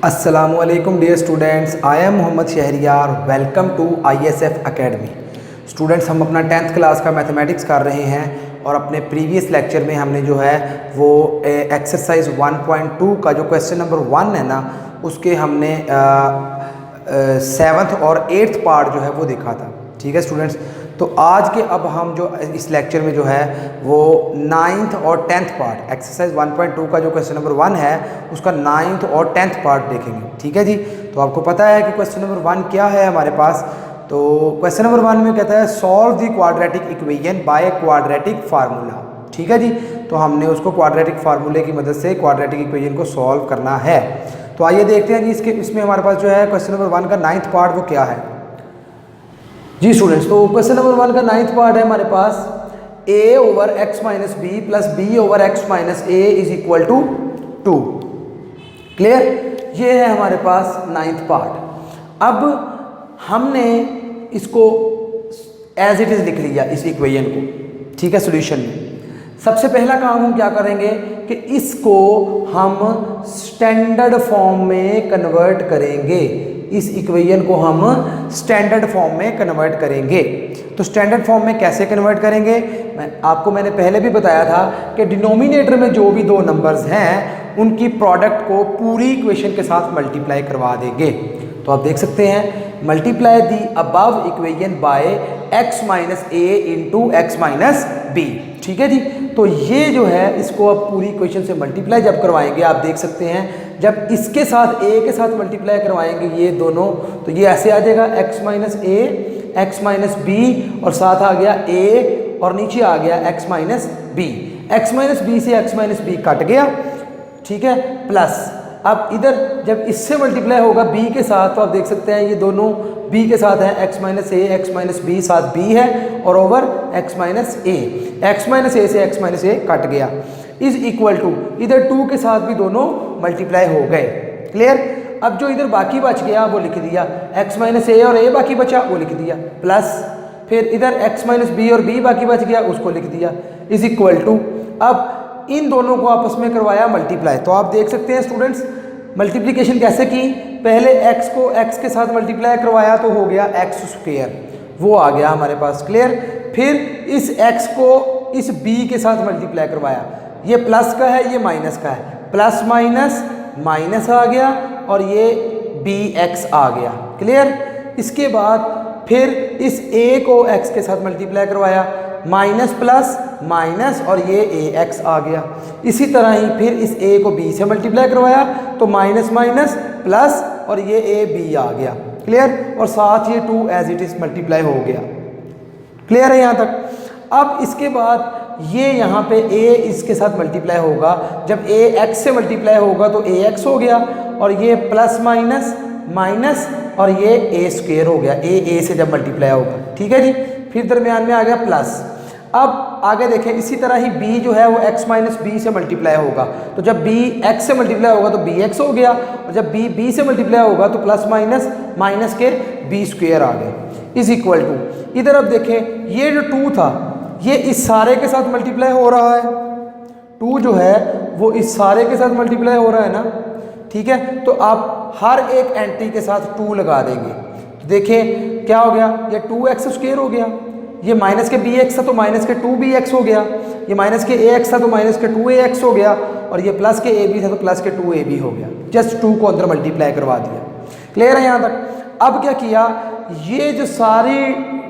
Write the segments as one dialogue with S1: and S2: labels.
S1: अस्सलामुअलैकुम dear students, I am Mohammad Shahriyar. Welcome to ISF academy. Students, हम अपना 10th क्लास का मैथमेटिक्स कर रहे हैं और अपने प्रीवियस लेक्चर में हमने जो है वो एक्सरसाइज 1.2 का जो क्वेश्चन नंबर 1 है ना, उसके हमने 7th और 8th पार्ट जो है वो देखा था। ठीक है स्टूडेंट्स, तो आज के अब हम जो इस लेक्चर में जो है वो 9th और 10th पार्ट, एक्सरसाइज 1.2 का जो क्वेश्चन नंबर 1 है उसका 9th और 10th पार्ट देखेंगे। ठीक है जी, तो आपको पता है कि क्वेश्चन नंबर 1 क्या है हमारे पास। तो क्वेश्चन नंबर 1 में कहता है solve the quadratic equation by quadratic formula. ठीक है जी, तो हमने उसको क्वाड्रेटिक फार्मूले की मदद से क्वाड्रेटिक इक्वेशन को सॉल्व करना है। तो आइए देखते हैं जी इसमें हमारे पास जो है क्वेश्चन नंबर 1 का 9th पार्ट वो क्या है जी स्टूडेंट्स। तो क्वेश्चन नंबर 1 का 9th पार्ट है हमारे पास a over x minus B plus B over x minus A is equal to 2। Clear, ये है हमारे पास 9th पार्ट। अब हमने इसको एज इट इज लिख लिया इस इक्वेशन को। ठीक है, सॉल्यूशन में सबसे पहला काम हम क्या करेंगे कि इसको हम स्टैंडर्ड फॉर्म में कन्वर्ट करेंगे। इस इक्वेशन को हम स्टैंडर्ड फॉर्म में कन्वर्ट करेंगे। तो स्टैंडर्ड फॉर्म में कैसे कन्वर्ट करेंगे, मैंने पहले भी बताया था कि डिनोमिनेटर में जो भी दो नंबर्स हैं उनकी प्रोडक्ट को पूरी इक्वेशन के साथ मल्टीप्लाई करवा देंगे। तो आप देख सकते हैं multiply the above equation by x minus A into X minus B. ठीक है जी, तो ये जो है इसको आप पूरी इक्वेशन से मल्टीप्लाई जब करवाएंगे, आप देख सकते हैं जब इसके साथ a के साथ मल्टीप्लाई करवाएंगे ये दोनों, तो ये ऐसे आ जाएगा x माइनस ए एक्स माइनस बी और साथ आ गया a और नीचे आ गया x minus B. X minus B से x माइनस बी कट गया। ठीक है, प्लस अब इधर जब इससे मल्टीप्लाई होगा b के साथ, तो आप देख सकते हैं ये दोनों b के साथ है x माइनस ए एक्स माइनस बी, साथ b है और ओवर x माइनस ए। एक्स माइनस ए से x माइनस ए कट गया इज इक्वल टू इधर 2 के साथ भी दोनों मल्टीप्लाई हो गए। क्लियर, अब जो इधर बाकी बच गया वो लिख दिया, x माइनस ए और a बाकी बचा वो लिख दिया, प्लस फिर इधर x माइनस बी और b बाकी बच गया उसको लिख दिया इज इक्वल टू, अब इन दोनों को आपस में करवाया मल्टीप्लाई। तो आप देख सकते हैं स्टूडेंट्स मल्टीप्लिकेशन कैसे की, पहले x को x के साथ मल्टीप्लाई करवाया तो हो गया x स्क्वायर, वो आ गया हमारे पास। क्लियर, फिर इस x को इस b के साथ मल्टीप्लाई करवाया, ये प्लस का है ये माइनस का है, प्लस माइनस माइनस आ गया और ये bx आ गया। क्लियर, इसके बाद फिर इस a को x के साथ मल्टीप्लाई करवाया, माइनस प्लस माइनस और ये ax आ गया। इसी तरह ही फिर इस a को b से मल्टीप्लाई करवाया तो माइनस माइनस प्लस और ये ab आ गया। क्लियर, और साथ ये 2 एज इट इज मल्टीप्लाई हो गया। क्लियर है यहाँ तक। अब इसके बाद ये यहाँ पे a इसके साथ मल्टीप्लाई होगा, जब a x से मल्टीप्लाई होगा तो ax हो गया और ये प्लस माइनस माइनस और ये a स्क्वायर हो गया, a से जब मल्टीप्लाई होगा। ठीक है जी, फिर दरमियान में आ गया प्लस। अब आगे देखें इसी तरह ही b जो है वो x माइनस बी से मल्टीप्लाई होगा, तो जब b x से मल्टीप्लाई होगा तो bx हो गया और जब b से मल्टीप्लाई होगा तो प्लस माइनस माइनस के b स्क्वायर आ गए इज इक्वल टू, इधर अब देखें ये जो 2 था ये इस सारे के साथ मल्टीप्लाई हो रहा है, 2 जो है वो इस सारे के साथ मल्टीप्लाई हो रहा है ना। ठीक है, तो आप हर एक एंट्री के साथ 2 लगा देंगे तो देखें क्या हो गया, ये 2x स्क्वायर हो गया, ये माइनस के bx था तो माइनस के 2bx हो गया, ये माइनस के ax था तो माइनस के 2ax हो गया और ये प्लस के ab था तो प्लस के 2ab हो गया। जस्ट 2 को अंदर मल्टीप्लाई करवा दिया। क्लियर है यहाँ तक। अब क्या किया, ये जो सारी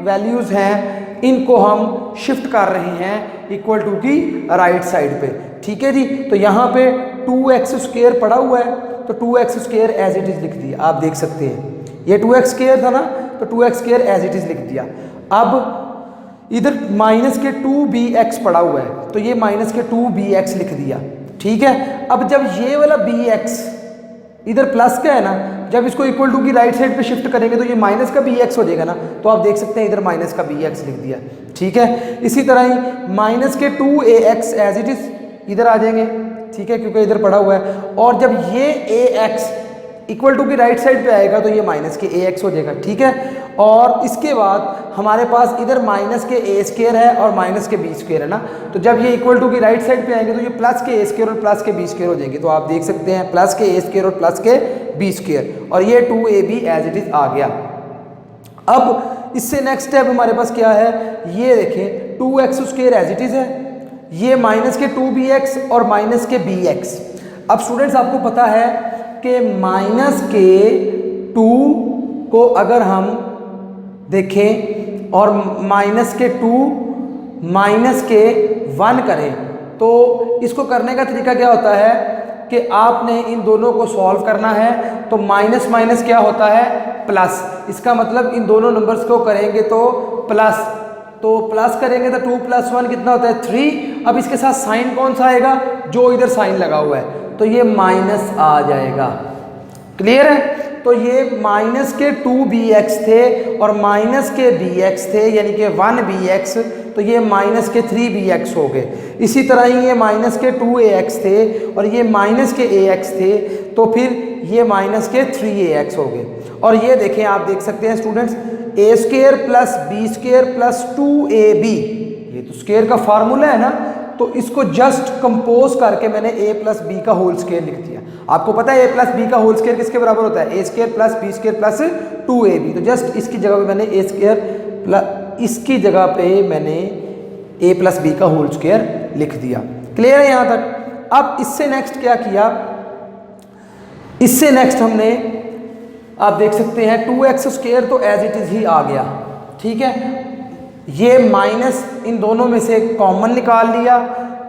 S1: वैल्यूज़ हैं इनको हम शिफ्ट कर रहे हैं इक्वल टू की राइट साइड पे। ठीक है जी, तो यहाँ पे 2x स्क्वायर पड़ा हुआ है तो 2x square as it is लिख दिया। आप देख सकते हैं ये 2x स्क्वायर था ना, तो 2x square as it is लिख दिया। अब इधर माइनस के 2bx पड़ा हुआ है तो ये माइनस के 2bx लिख दिया। ठीक है, अब जब ये वाला bx इधर प्लस का है ना, जब इसको इक्वल टू की राइट साइड पे शिफ्ट करेंगे तो ये माइनस का bx हो जाएगा ना, तो आप देख सकते हैं इधर माइनस का bx लिख दिया। ठीक है, इसी तरह ही माइनस के 2ax एज इट इज इधर आ जाएंगे। ठीक है, क्योंकि इधर पड़ा हुआ है और जब ये ax इक्वल टू की राइट साइड पे आएगा तो ये माइनस के ax हो जाएगा, ठीक है। और इसके बाद हमारे पास इधर माइनस के a स्क्वायर है और माइनस के b स्क्वायर है ना, तो जब ये इक्वल टू की राइट साइड पे आएंगे तो ये प्लस के a स्क्वायर और प्लस के b स्क्वायर हो जाएंगे। तो आप देख सकते हैं प्लस के a स्क्वायर और प्लस के b स्क्वायर, और ये 2ab एज इट इज आ गया। अब इससे नेक्स्ट स्टेप हमारे पास क्या है, ये देखें 2x square as it is है, ये माइनस के 2bx और माइनस के bx। अब स्टूडेंट्स आपको पता है कि माइनस के 2 को अगर हम देखें और माइनस के 2 माइनस के 1 करें तो इसको करने का तरीका क्या होता है कि आपने इन दोनों को सॉल्व करना है। तो माइनस माइनस क्या होता है, प्लस। इसका मतलब इन दोनों नंबर्स को करेंगे तो प्लस, तो प्लस करेंगे तो 2 + 1 कितना होता है 3। अब इसके साथ साइन कौन सा आएगा, जो इधर साइन लगा हुआ है, तो ये माइनस आ जाएगा। क्लियर है। तो ये माइनस के 2bx थे और माइनस के bx थे, यानी कि 1bx, तो ये माइनस के 3bx हो गए। इसी तरह ही ये माइनस के 2ax थे और ये माइनस के ax थे, तो फिर ये माइनस के 3ax हो गए। और ये देखें, आप देख सकते हैं students, a square plus b square plus 2ab, ये तो स्क्वायर का फार्मूला है ना, तो इसको जस्ट कंपोज करके मैंने a प्लस बी का होल स्क्वायर लिख दिया। आपको पता है a प्लस बी का होल स्क्वायर किसके बराबर होता है, a square plus b square plus 2ab। तो जस्ट इसकी जगह पे मैंने a स्क्वायर प्लस, इसकी जगह पे मैंने a प्लस बी का होल स्क्वायर लिख दिया। क्लियर है यहाँ तक। अब इससे नेक्स्ट क्या किया, इससे नेक्स्ट हमने, आप देख सकते हैं 2x स्क्वायर तो एज इट इज ही आ गया, ठीक है। ये माइनस इन दोनों में से कॉमन निकाल लिया,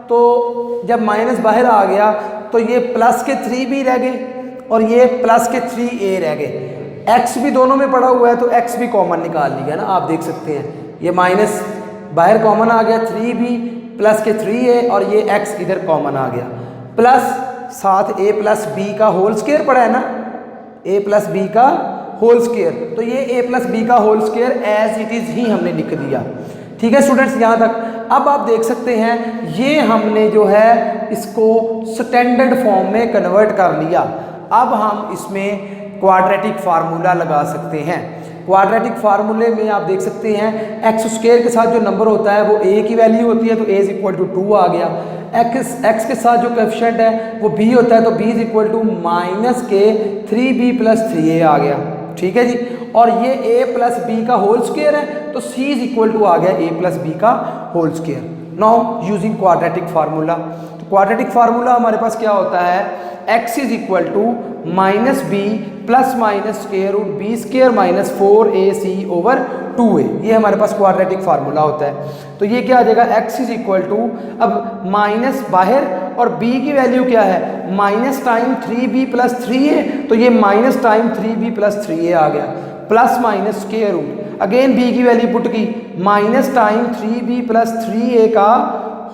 S1: तो जब माइनस बाहर आ गया तो ये प्लस के 3b रह गए और ये प्लस के 3a रह गए। x भी दोनों में पड़ा हुआ है तो x भी कॉमन निकाल लिया ना, आप देख सकते हैं ये माइनस बाहर कॉमन आ गया 3b प्लस के 3a, और ये x इधर कॉमन आ गया, प्लस साथ a प्लस b का होल स्क्वायर पड़ा है ना, a प्लस b का होल स्क्वायर, तो ये a प्लस बी का whole square as it is ही हमने लिख दिया। ठीक है स्टूडेंट्स, यहाँ तक। अब आप देख सकते हैं ये हमने जो है इसको स्टैंडर्ड फॉर्म में कन्वर्ट कर लिया। अब हम इसमें क्वाड्रेटिक फार्मूला लगा सकते हैं। क्वाड्रेटिक फार्मूले में आप देख सकते हैं एक्स स्क्वायर के साथ जो नंबर होता है वो a की वैल्यू होती है, तो a = 2 आ गया। x के साथ जो कोएफिशिएंट है वो b होता है, तो b = माइनस के 3b + 3a आ गया। ठीक है जी। और ये a प्लस बी का होल स्क्वायर है, तो c आ गया a प्लस बी का whole square. Now using quadratic formula, तो क्वाड्रेटिक फार्मूला हमारे पास क्या होता है, x = minus B plus minus square root B square minus 4ac/2a, ये हमारे पास क्वाड्रेटिक फार्मूला होता है। तो ये क्या आ जाएगा, x = अब माइनस बाहर और b की वैल्यू क्या है, माइनस टाइम 3b + 3a, तो ये माइनस टाइम 3b + 3a आ गया, plus minus square root, again b की वैल्यू पुट की, माइनस टाइम 3b + 3a का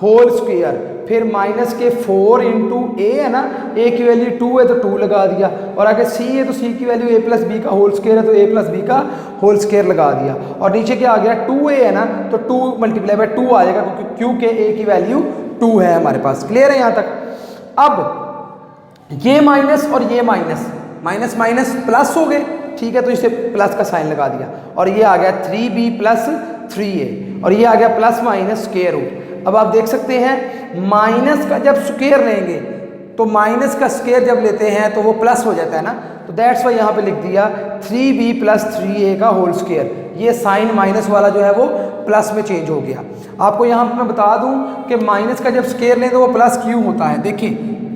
S1: होल स्क्वायर, फिर माइनस के 4 × a है ना, a की वैल्यू 2 है तो 2 लगा दिया, और आगे c है तो c की वैल्यू a + b का होल स्क्वायर है तो a + b का होल स्क्वायर लगा दिया, और नीचे क्या आ गया 2a है ना, तो 2 × 2 आ जाएगा क्योंकि a की वैल्यू 2 है हमारे पास। क्लियर है यहाँ तक। अब ये माइनस और ये माइनस, माइनस माइनस प्लस हो गए, ठीक है, तो इसे प्लस का साइन लगा दिया, और ये आ गया 3b + 3a, और ये आ गया प्लस माइनस स्क्वायर रूट। अब आप देख सकते हैं माइनस का जब स्क्वायर लेंगे तो माइनस का स्क्वायर जब लेते हैं तो वो प्लस हो जाता है ना, तो दैट्स वाई यहाँ पे लिख दिया 3b + 3a का होल स्क्वायर। ये साइन माइनस वाला जो है वो प्लस में चेंज हो गया। आपको यहाँ पे मैं बता दूं कि माइनस का जब स्क्वायर लें तो वो प्लस क्यों होता है। देखिए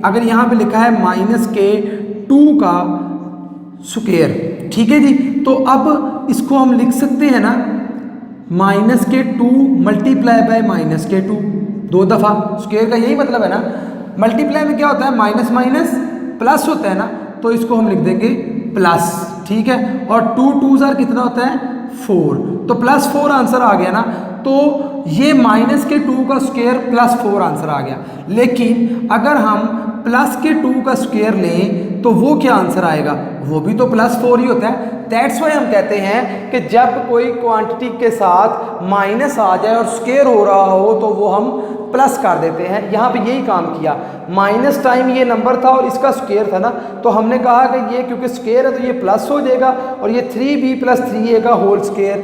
S1: अगर यहाँ पे लिखा है माइनस के 2 का स्क्वायर, ठीक है जी, तो अब इसको हम लिख सकते हैं ना माइनस के 2 × माइनस के 2, 2 दफ़ा स्क्वायर का यही मतलब है ना। मल्टीप्लाई में क्या होता है, माइनस माइनस प्लस होता है ना, तो इसको हम लिख देंगे प्लस, ठीक है, और 2 2 कितना होता है 4, तो +4 आंसर आ गया ना। तो ये माइनस के 2 का स्क्वायर +4 आंसर आ गया। लेकिन अगर हम प्लस के 2 का स्क्वायर लें तो वो क्या आंसर आएगा, वो भी तो +4 ही होता है। दैट्स वाई हम कहते हैं कि जब कोई क्वांटिटी के साथ माइनस आ जाए और स्क्वायर हो रहा हो तो वो हम प्लस कर देते हैं। यहाँ पे यही काम किया, माइनस टाइम ये नंबर था और इसका स्क्वायर था ना, तो हमने कहा कि ये क्योंकि स्क्वायर है तो ये प्लस हो जाएगा और ये 3b + 3a का होल स्क्वायर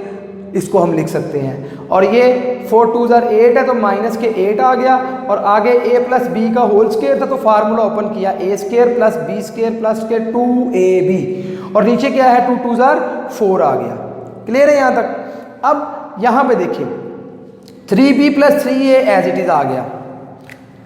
S1: इसको हम लिख सकते हैं। और ये 4 2 8 है तो माइनस के 8 आ गया और आगे a + b का होल स्क्वायर था तो फार्मूला ओपन किया a² + b² + के 2ab और नीचे क्या है 2 2 4 आ गया। क्लियर है यहाँ तक। अब यहाँ पे देखिए 3b + 3a as it is आ गया,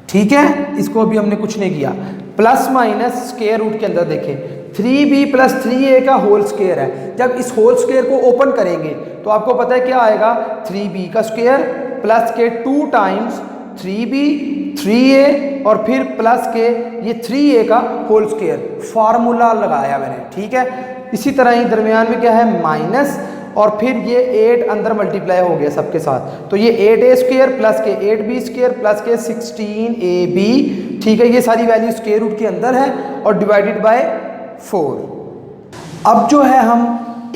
S1: ठीक है, इसको अभी हमने कुछ नहीं किया। प्लस माइनस स्क्वायर रूट के अंदर देखें 3b + 3a का होल स्क्वायर है। जब इस होल स्क्वायर को ओपन करेंगे तो आपको पता है क्या आएगा, 3b का स्क्वायर प्लस के 2 टाइम्स 3b 3a और फिर प्लस के ये 3a का होल स्क्वायर, फार्मूला लगाया मैंने, ठीक है। इसी तरह ही दरमियान में क्या है माइनस और फिर ये 8 अंदर मल्टीप्लाई हो गया सबके साथ, तो ये 8a² प्लस के 8b² प्लस के 16ab, ठीक है। ये सारी वैल्यू स्क्वायर रूट के अंदर है और डिवाइडेड बाय 4। अब जो है हम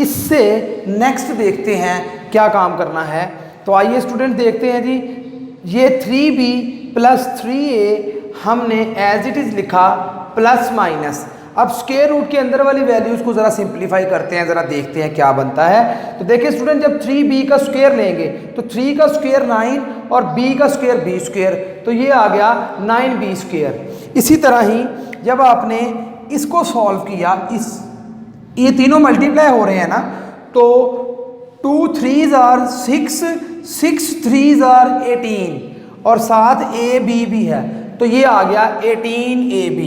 S1: इससे नेक्स्ट देखते हैं क्या काम करना है। तो आइए स्टूडेंट देखते हैं जी, ये 3b + 3a हमने एज इट इज़ लिखा प्लस माइनस। अब स्क्वायर रूट के अंदर वाली वैल्यूज़ को ज़रा सिंप्लीफाई करते हैं, ज़रा देखते हैं क्या बनता है। तो देखिए स्टूडेंट, जब 3b का स्क्वायर लेंगे तो 3 का स्क्वायर 9 और b का स्क्वायर b², तो ये आ गया 9b²। इसी तरह ही जब आपने इसको सॉल्व किया, ये तीनों मल्टीप्लाई हो रहे हैं ना, तो 2 3s are 6, 6 3s are 18 और साथ ab भी है, तो ये आ गया 18ab।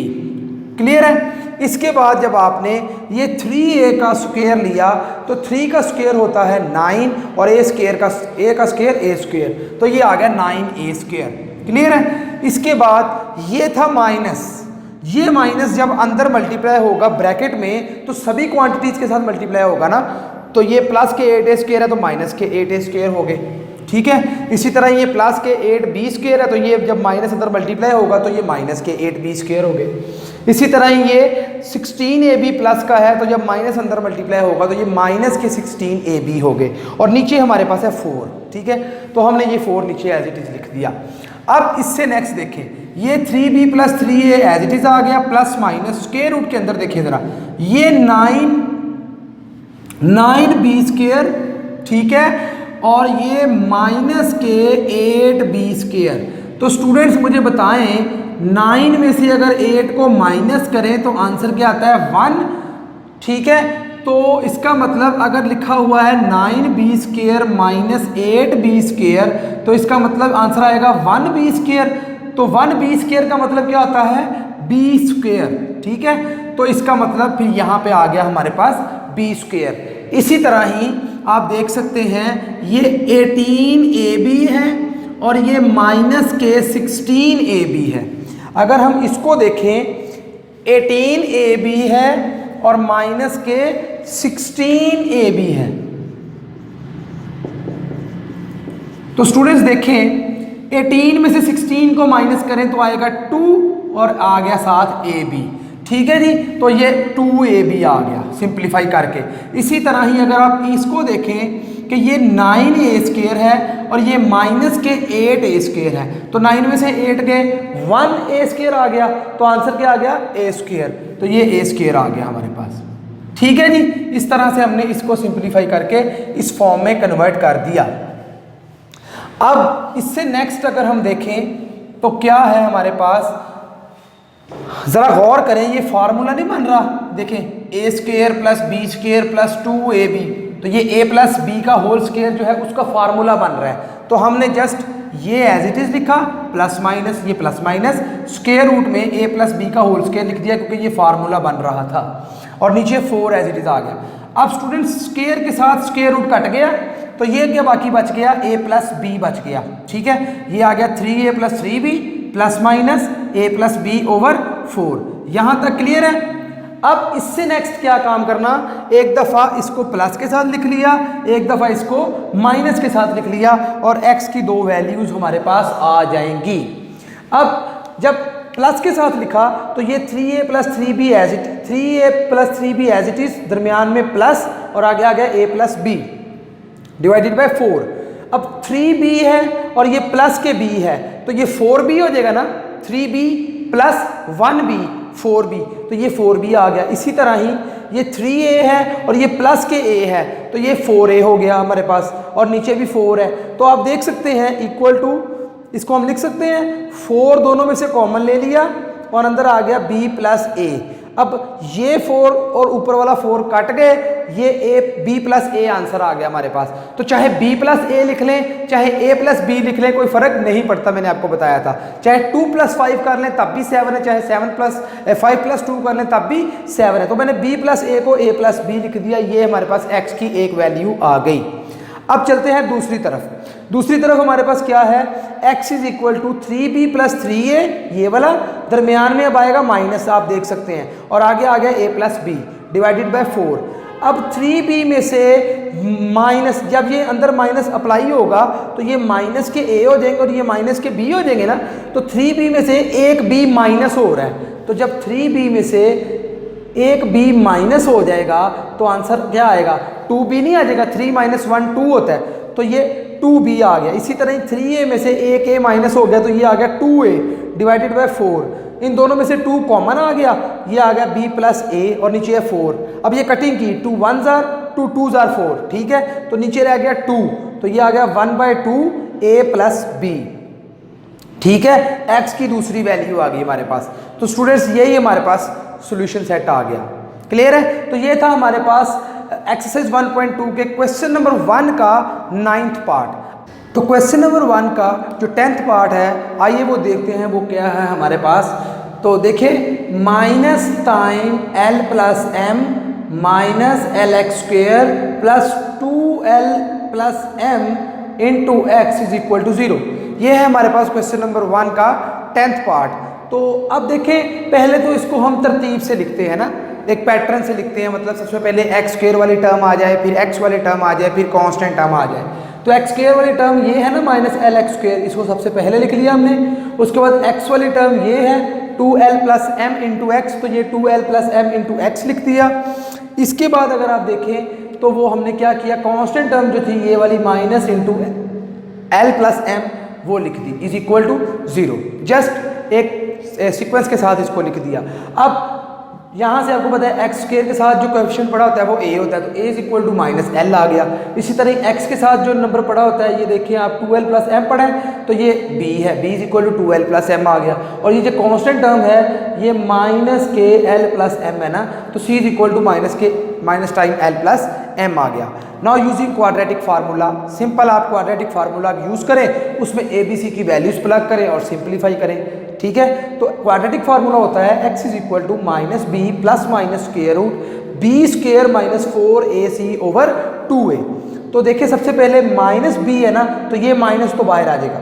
S1: क्लियर है। इसके बाद जब आपने ये 3a का स्क्वायर लिया तो 3 का स्क्वायर होता है 9 और a का स्क्वायर a², तो ये आ गया 9a²। क्लियर है। इसके बाद ये था माइनस, ये माइनस जब अंदर मल्टीप्लाई होगा ब्रैकेट में तो सभी क्वांटिटीज के साथ मल्टीप्लाई होगा ना, तो ये प्लस के 8a² है तो माइनस के 8a² हो गए, ठीक है। इसी तरह ये प्लस के 8b² है तो ये जब माइनस अंदर मल्टीप्लाई होगा तो ये माइनस के 8b² हो गए। इसी तरह ये 16ab प्लस का है तो जब माइनस अंदर मल्टीप्लाई होगा तो ये माइनस के 16ab हो गए और नीचे हमारे पास है 4, ठीक है। तो हमने ये 4 नीचे एज इट इज लिख दिया। अब इससे नेक्स्ट देखें, ये 3b + 3a as it is आ गया प्लस माइनस स्क्वायर रूट के अंदर देखिए ज़रा, ये 9b², ठीक है, और ये माइनस के 8b²। तो स्टूडेंट्स मुझे बताएं 9 में से अगर 8 को माइनस करें तो आंसर क्या आता है 1, ठीक है। तो इसका मतलब अगर लिखा हुआ है 9b² - 8b², तो इसका मतलब आंसर आएगा 1b²। तो 1b² का मतलब क्या होता है b², ठीक है। तो इसका मतलब फिर यहाँ पे आ गया हमारे पास b²। इसी तरह ही आप देख सकते हैं ये 18ab है और ये माइनस के 16ab है। अगर हम इसको देखें 18ab है और माइनस के 16ab है, तो स्टूडेंट्स देखें 18 में से 16 को माइनस करें तो आएगा 2 और आ गया साथ ab, ठीक है जी। तो ये 2ab आ गया सिंप्लीफाई करके। इसी तरह ही अगर आप इसको देखें कि ये 9a² है और ये माइनस के 8a² है, तो 9 में से 8 गए 1a² आ गया, तो आंसर क्या आ गया a², तो ये a² आ गया हमारे पास, ठीक है जी। इस तरह से हमने इसको सिंप्लीफाई करके इस फॉर्म में कन्वर्ट कर दिया। अब इससे नेक्स्ट अगर हम देखें तो क्या है हमारे पास, जरा गौर करें, ये फार्मूला नहीं बन रहा, देखें a² + b² + 2ab, तो ये a + b का होल स्क्वायर जो है उसका फार्मूला बन रहा है। तो हमने जस्ट ये एज इट इज लिखा प्लस माइनस, ये प्लस माइनस स्क्वायर रूट में a + b का होल स्क्वायर लिख दिया क्योंकि ये फार्मूला बन रहा था और नीचे 4 एज इट इज आ गया। अब स्टूडेंट स्क्वायर के साथ स्क्वायर रूट कट गया तो ये क्या बाकी बच गया, a + b बच गया, ठीक है। ये आ गया 3a + 3b plus minus a + b/4। यहाँ तक क्लियर है। अब इससे नेक्स्ट क्या काम करना, एक दफ़ा इसको प्लस के साथ लिख लिया, एक दफ़ा इसको माइनस के साथ लिख लिया और x की 2 वैल्यूज़ हमारे पास आ जाएंगी। अब जब प्लस के साथ लिखा तो ये 3a + 3b as it 3a + 3b as it is, दरमियान में प्लस और आगे आ गया a + b डिवाइडेड बाय 4। अब 3b है और ये प्लस के b है, तो ये 4b हो जाएगा ना, 3b प्लस 1b 4b, तो ये 4b आ गया। इसी तरह ही ये 3a है और ये प्लस के a है, तो ये 4a हो गया हमारे पास, और नीचे भी 4 है। तो आप देख सकते हैं इक्वल टू, इसको हम लिख सकते हैं 4 दोनों में से कॉमन ले लिया और अंदर आ गया b प्लस a। अब ये 4 और ऊपर वाला 4 कट गए, ये a b plus a answer आ गया हमारे पास। तो चाहे b प्लस a लिख लें, चाहे a प्लस b लिख लें, कोई फर्क नहीं पड़ता, मैंने आपको बताया था। चाहे 2 प्लस 5 कर लें तब भी 7 है, चाहे 5 प्लस 2 कर लें तब भी 7 है। तो मैंने b प्लस a को a प्लस b लिख दिया, ये हमारे पास x की एक वैल्यू आ गई। अब चलते हैं दूसरी तरफ। दूसरी तरफ हमारे पास क्या है, x is equal to 3b plus 3a, ये वाला दरमियान में अब आएगा माइनस, आप देख सकते हैं, और आगे आ गया a plus b divided by 4। अब 3b में से माइनस, जब ये अंदर माइनस अप्लाई होगा तो ये माइनस के a हो जाएंगे और ये माइनस के b हो जाएंगे ना, तो 3b में से एक b माइनस हो रहा है, तो जब 3b में से एक b माइनस हो जाएगा तो आंसर क्या आएगा, 2b नहीं आ जाएगा, 3 माइनस 1 2 होता है, तो ये 2b आ गया। इसी तरह 3a में से एक a माइनस हो गया, तो ये आ गया 2a डिवाइडेड बाय 4। इन दोनों में से 2 कॉमन आ गया, ये आ गया b प्लस a और नीचे है 4। अब ये कटिंग की, 2 1s are 2 2s are 4, ठीक है, तो नीचे रह गया 2, तो ये आ गया 1/2 a प्लस b, ठीक है। x की दूसरी वैल्यू आ गई हमारे पास। तो स्टूडेंट्स यही हमारे पास सॉल्यूशन सेट आ गया, क्लियर है। तो ये था हमारे पास एक्सरसाइज 1.2 के क्वेश्चन नंबर 1 का 9th पार्ट। तो क्वेश्चन नंबर 1 का जो 10th पार्ट है, आइए वो देखते हैं वो क्या है हमारे पास। तो देखिए, minus time l plus m minus LX² plus 2l plus m into x is equal to 0। ये है हमारे पास क्वेश्चन नंबर 1 का 10th पार्ट। तो अब देखें, पहले तो इसको हम तरतीब से लिखते हैं ना, एक पैटर्न से लिखते हैं, मतलब सबसे पहले x² वाली टर्म आ जाए, फिर x वाली टर्म आ जाए, फिर कांस्टेंट टर्म आ जाए। तो x² वाली टर्म ये है ना माइनस LX², इसको सबसे पहले लिख लिया हमने। उसके बाद x वाली टर्म ये है 2l plus m into x, तो ये 2l plus m into x लिख दिया। इसके बाद अगर आप देखें तो वो हमने क्या किया, कांस्टेंट टर्म जो थी ये वाली minus into l plus m वो लिख दी इज इक्वल टू 0। जस्ट एक सीक्वेंस के साथ इसको लिख दिया। अब यहाँ से आपको पता है x² के साथ जो कोएफिशिएंट पड़ा होता है वो a होता है, तो a is equal to minus l आ गया। इसी तरह x के साथ जो नंबर पड़ा होता है, ये देखिए आप 2l प्लस m पढ़ा है, तो ये b है, b is equal to 2l plus m आ गया। और ये जो कांस्टेंट टर्म है ये माइनस के l प्लस m है ना, तो c is equal to minus time l plus m आ गया। Now using quadratic formula, simple आप क्वाड्रेटिक फार्मूला यूज़ करें, उसमें ABC की वैल्यूज प्लग करें और सिंप्लीफाई करें, ठीक है। तो क्वाड्रेटिक फार्मूला होता है x is equal to minus b plus minus square root b² minus 4ac over 2a। तो देखिए सबसे पहले माइनस b है ना, तो ये माइनस तो बाहर आ जाएगा।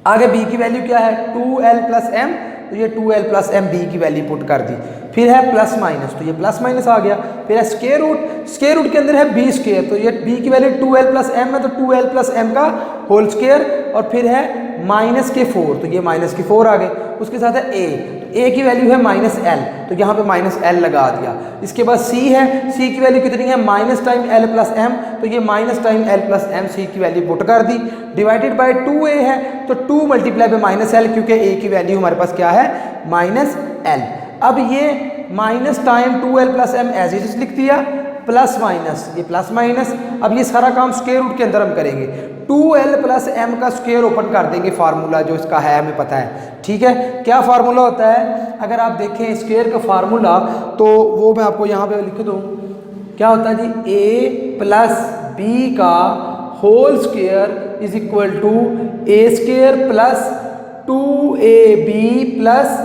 S1: आगे b की वैल्यू क्या है 2l प्लस m, तो ये 2l प्लस m b की वैल्यू पुट कर दी। फिर है प्लस माइनस, तो ये प्लस माइनस आ गया। फिर है स्क्वायर रूट के अंदर है b², तो ये b की वैल्यू 2l प्लस m है, तो 2l प्लस m का होल स्क्वायर। और फिर है माइनस के 4, तो ये माइनस के 4 आ गए। उसके साथ है a, तो a की वैल्यू है माइनस l, तो यहाँ पे माइनस l लगा दिया। इसके बाद c है, c की वैल्यू कितनी है minus time l plus m, तो ये minus time l plus m c की वैल्यू पुट कर दी। डिवाइडेड बाय 2a है, तो 2 मल्टीप्लाई बाय माइनस l, क्योंकि a की वैल्यू हमारे पास क्या है माइनस l। अब ये minus time 2l plus m as it is लिख दिया, प्लस माइनस, ये प्लस माइनस। अब ये सारा काम स्क्वायर रूट के अंदर हम करेंगे, 2l प्लस m का स्क्वायर ओपन कर देंगे, फार्मूला जो इसका है हमें पता है, ठीक है। क्या फार्मूला होता है, अगर आप देखें स्क्वायर का फार्मूला, तो वो मैं आपको यहाँ पे लिख दूँ। क्या होता है जी, a प्लस b का whole square is equal to a² plus 2ab plus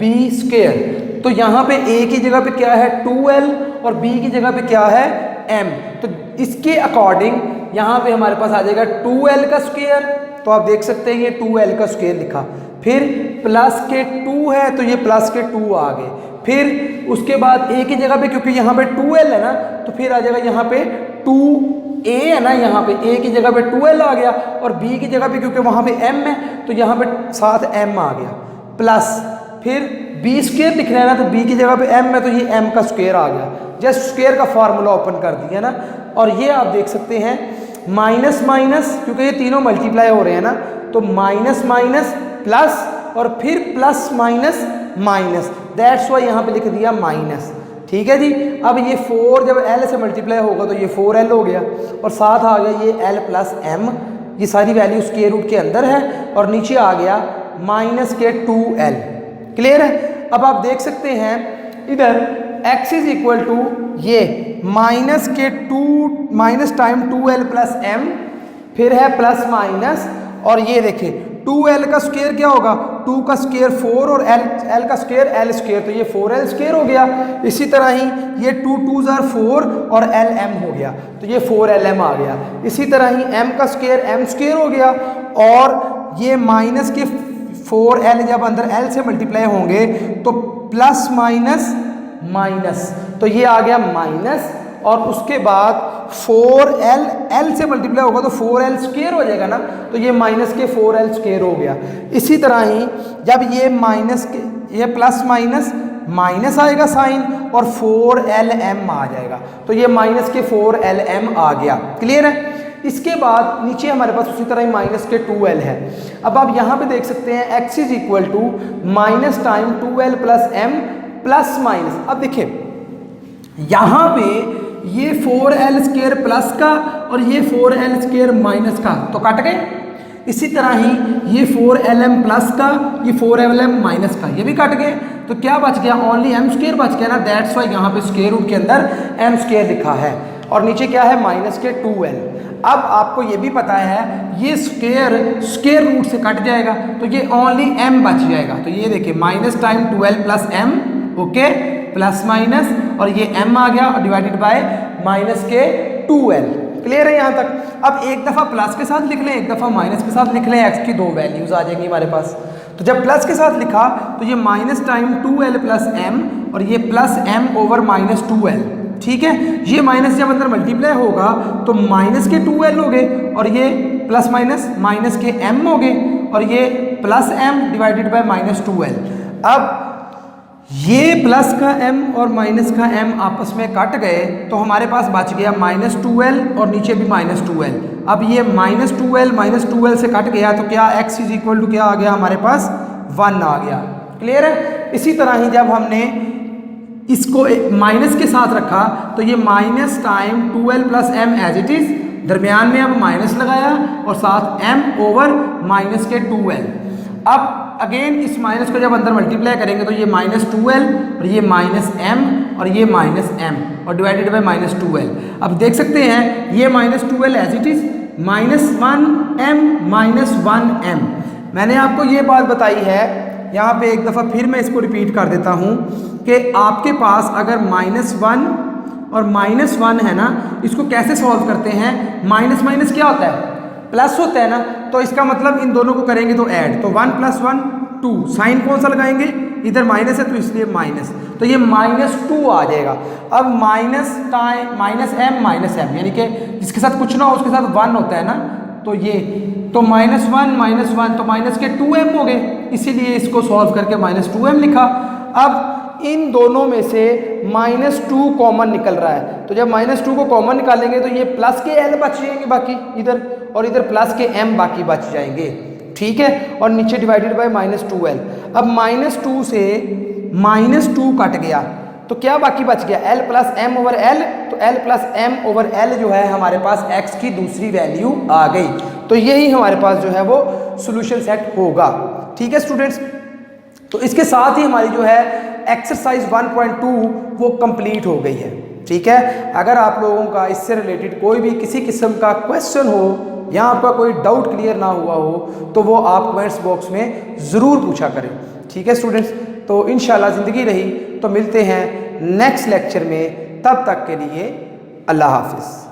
S1: b²। तो यहाँ पे a की जगह पे क्या है 2l और b की जगह पे क्या है m, तो इसके अकॉर्डिंग यहाँ पे हमारे पास आ जाएगा 2l का स्क्वायर, तो आप देख सकते हैं ये 2l का स्क्वायर लिखा। फिर प्लस के 2 है, तो ये प्लस के 2 आ गए। फिर उसके बाद a की जगह पे, क्योंकि यहाँ पे 2l है ना, तो फिर आ जाएगा यहाँ पे 2a है ना, यहाँ पे a की जगह पे 2l आ गया, और b की जगह पे क्योंकि वहाँ पे m है, तो यहाँ पे साथ m आ गया, प्लस फिर b² लिखना है ना, तो b की जगह पे m है, तो ये m का स्क्वायर आ गया। जस्ट स्क्वायर का फार्मूला ओपन कर दिया ना, और ये आप देख सकते हैं माइनस माइनस, क्योंकि ये तीनों मल्टीप्लाई हो रहे हैं ना, तो माइनस माइनस प्लस और फिर plus minus minus, that's why यहाँ पे लिख दिया माइनस। ठीक है जी। अब ये 4 जब l से मल्टीप्लाई होगा तो ये 4l हो गया, और साथ आ गया ये l प्लस m, ये सारी वैल्यू स्क्वायर रूट के अंदर है, और नीचे आ गया माइनस के 2l। क्लियर है। अब आप देख सकते हैं इधर x इज इक्वल टू ये माइनस के 2 minus time 2l plus m, फिर है प्लस माइनस, और ये देखिए 2l का स्क्वायर क्या होगा, 2 का स्क्वायर 4 और l का स्क्वायर l स्क्वायर, तो ये 4l स्क्वायर हो गया। इसी तरह ही ये 2 2s are 4 और lm हो गया, तो ये 4lm आ गया। इसी तरह ही m का स्क्वायर m स्क्वायर हो गया, और ये माइनस के 4l जब अंदर l से मल्टीप्लाई होंगे तो प्लस माइनस माइनस, तो ये आ गया माइनस, और उसके बाद 4l l से मल्टीप्लाई होगा तो 4l स्क्वायर हो जाएगा ना, तो ये माइनस के 4l स्क्वायर हो गया। इसी तरह ही जब ये माइनस के ये प्लस माइनस माइनस आएगा साइन, और 4lm आ जाएगा, तो ये माइनस के 4lm आ गया। क्लियर है। इसके बाद नीचे हमारे पास उसी तरह ही माइनस के 2l है। अब आप यहाँ पे देख सकते हैं x is equal to minus time 2l plus m plus minus. अब देखिए यहाँ पे ये 4l स्क्वायर प्लस का और ये 4l स्क्वायर माइनस का तो कट गए। इसी तरह ही ये 4lm प्लस का, ये 4lm माइनस का, ये भी कट गए। तो क्या बच गया, ओनली m स्क्वायर बच गया ना, दैट्स वाई यहाँ पे स्क्वायर रूट के अंदर m स्क्वायर लिखा है, और नीचे क्या है माइनस के 2l। अब आपको ये भी पता है ये स्क्वायर रूट से कट जाएगा, तो ये ओनली m बच जाएगा। तो ये देखिए minus time 2l plus m, okay, plus minus, और ये m आ गया और डिवाइडेड बाय माइनस के 2l। क्लियर है यहाँ तक। अब एक दफ़ा प्लस के साथ लिख लें, एक दफ़ा माइनस के साथ लिख लें, x की 2 वैल्यूज़ आ जाएंगी हमारे पास। तो जब प्लस के साथ लिखा तो ये minus time 2l plus m, और ये plus m over minus 2l। ठीक है। ये माइनस जब अंदर मल्टीप्लाई होगा तो माइनस के 2l हो गए, और ये प्लस माइनस के m हो गए, और ये plus m divided by minus 2l। अब ये प्लस का m और माइनस का m आपस में कट गए, तो हमारे पास बच गया माइनस 2l और नीचे भी माइनस 2l। अब ये माइनस 2l से कट गया, तो क्या x इज इक्वल टू क्या आ गया हमारे पास 1 आ गया। क्लियर है। इसी तरह ही जब हमने इसको माइनस के साथ रखा तो ये minus time 2l plus m as it is, दरमियान में अब माइनस लगाया और साथ m ओवर माइनस के 2l। अब अगेन इस माइनस को जब अंदर मल्टीप्लाई करेंगे तो ये माइनस 2l और ये माइनस m और ये माइनस m और डिवाइडेड बाय माइनस 2l। अब देख सकते हैं ये minus 2l as it is, minus 1m minus 1m। मैंने आपको ये बात बताई है, यहाँ पे एक दफ़ा फिर मैं इसको रिपीट कर देता हूँ कि आपके पास अगर माइनस 1 और माइनस 1 है ना, इसको कैसे सॉल्व करते हैं। माइनस माइनस क्या होता है, प्लस होता है ना, तो इसका मतलब इन दोनों को करेंगे तो ऐड, तो 1 + 1 2, साइन कौन सा लगाएंगे, इधर माइनस है तो इसलिए माइनस, तो ये माइनस 2 आ जाएगा। अब माइनस टाइम माइनस m यानी कि जिसके साथ कुछ ना हो उसके साथ 1 होता है ना, तो ये तो माइनस 1 तो माइनस के 2m हो गए, इसीलिए इसको सॉल्व करके माइनस 2m लिखा। अब इन दोनों में से माइनस 2 कॉमन निकल रहा है, तो जब माइनस 2 को कॉमन निकालेंगे तो ये प्लस के l बच जाएंगे बाकी इधर, और इधर प्लस के m बाकी बच जाएंगे। ठीक है। और नीचे डिवाइडेड बाय माइनस 2l। अब माइनस 2 से माइनस 2 कट गया तो क्या बाकी बच गया, l plus m over l, तो l plus m over l जो है हमारे पास x की दूसरी वैल्यू आ गई। तो यही हमारे पास जो है वो सोल्यूशन सेट होगा। ठीक है स्टूडेंट्स, तो इसके साथ ही हमारी जो है एक्सरसाइज 1.2 वो कंप्लीट हो गई है। ठीक है। अगर आप लोगों का इससे रिलेटेड कोई भी किसी किस्म का क्वेश्चन हो या आपका कोई डाउट क्लियर ना हुआ हो तो वो आप कमेंट्स बॉक्स में ज़रूर पूछा करें। ठीक है स्टूडेंट्स, तो इंशाल्लाह ज़िंदगी रही तो मिलते हैं नेक्स्ट लेक्चर में, तब तक के लिए अल्लाह हाफिज़।